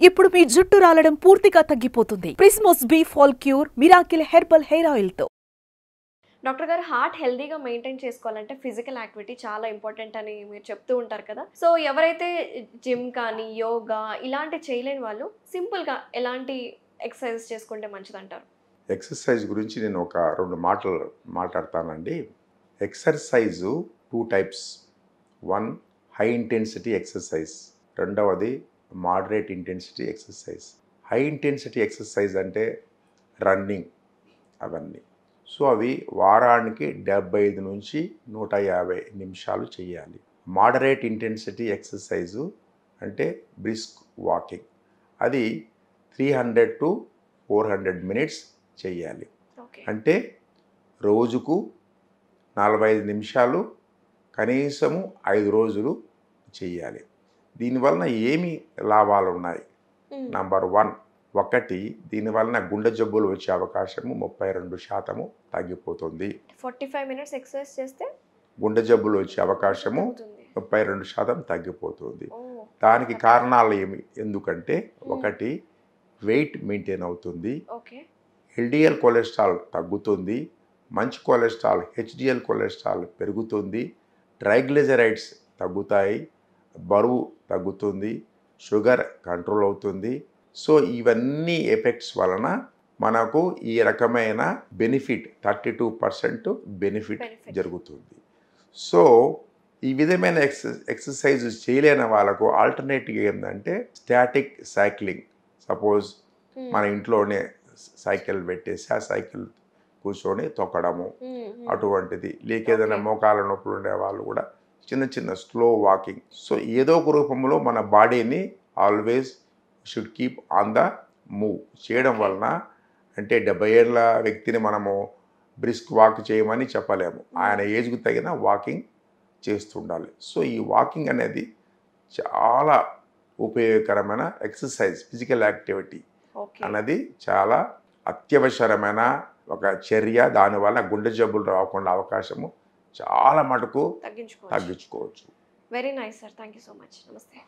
ఇప్పుడు మీ జుట్టు రాలడం పూర్తిగా తగ్గిపోతుంది. Prismos B fall cure miracle herbal hair oil తో. డాక్టర్ గారు, హార్ట్ హెల్దీగా మెయింటైన్ చేసుకోవాలంటే ఫిజికల్ యాక్టివిటీ చాలా ఇంపార్టెంట్ అని మీరు చెప్తూ ఉంటారు కదా. సో ఎవరైతే జిమ్ కానీ యోగా ఇలాంటి చేయలేని వాళ్ళు సింపుల్గా ఎలాంటి ఎక్సర్సైజ్ చేసుకుంటే మంచిదంటారు? ఎక్సర్సైజ్ గురించి నేను ఒక 2 మాటలు మాట్లాడతానండి. Exercise 2 types. 1 high intensity exercise, రెండవది moderate intensity exercise. High intensity exercise అంటే రన్నింగ్ అవన్నీ. సో అవి వారానికి 75 నుంచి 150 నిమిషాలు చేయాలి. మోడరేట్ ఇంటెన్సిటీ ఎక్సర్సైజు అంటే బ్రిస్క్ వాకింగ్, అది 300 to 400 మినిట్స్ చేయాలి. అంటే రోజుకు 45 నిమిషాలు కనీసము 5 రోజులు చేయాలి. దీనివలన ఏమి లాభాలు ఉన్నాయి? నంబర్ 1, దీనివలన గుండె జబ్బులు వచ్చే అవకాశము 32% తగ్గిపోతుంది. 45 మినిట్స్ ఎక్సర్సైజ్ చేస్తే గుండె జబ్బులు వచ్చే అవకాశము 32% తగ్గిపోతుంది. దానికి కారణాలు ఎందుకంటే 1 వెయిట్ మెయింటైన్ అవుతుంది, ఎల్డిఎల్ కొలెస్ట్రాల్ తగ్గుతుంది, మంచి కొలెస్ట్రాల్ హెచ్డిఎల్ కొలెస్ట్రాల్ పెరుగుతుంది, ట్రైగ్లిజరైడ్స్ తగ్గుతాయి, బరువు తగ్గుతుంది, షుగర్ కంట్రోల్ అవుతుంది. సో ఇవన్నీ ఎఫెక్ట్స్ వలన మనకు ఈ రకమైన బెనిఫిట్ 32% బెనిఫిట్ జరుగుతుంది. సో ఈ విధమైన ఎక్సర్సైజ్ చేయలేని వాళ్ళకు ఆల్టర్నేటివ్ ఏంటంటే స్టాటిక్ సైక్లింగ్. సపోజ్ మన ఇంట్లోనే సైకిల్ పెట్టేసి ఆ సైకిల్ కూర్చొని తొక్కడము అటువంటిది, లేక ఏదైనా మోకాల నొప్పులు ఉండే వాళ్ళు కూడా చిన్న స్లో వాకింగ్. సో ఏదో ఒక రూపంలో మన బాడీని always should keep on the move చేయడం వలన, అంటే 70 ఏళ్ళ వ్యక్తిని మనము బ్రిస్క్ వాక్ చేయమని చెప్పలేము, ఆయన ఏజ్కు తగిన వాకింగ్ చేస్తుండాలి. సో ఈ వాకింగ్ అనేది చాలా ఉపయోగకరమైన ఎక్సర్సైజ్. ఫిజికల్ యాక్టివిటీ అన్నది చాలా అత్యవసరమైన ఒక చర్య. దానివల్ల గుండె జబ్బులు రాకుండా అవకాశము చాలా మటుకు తగ్గించుకోవచ్చు. Very nice sir, thank you so much. నమస్తే.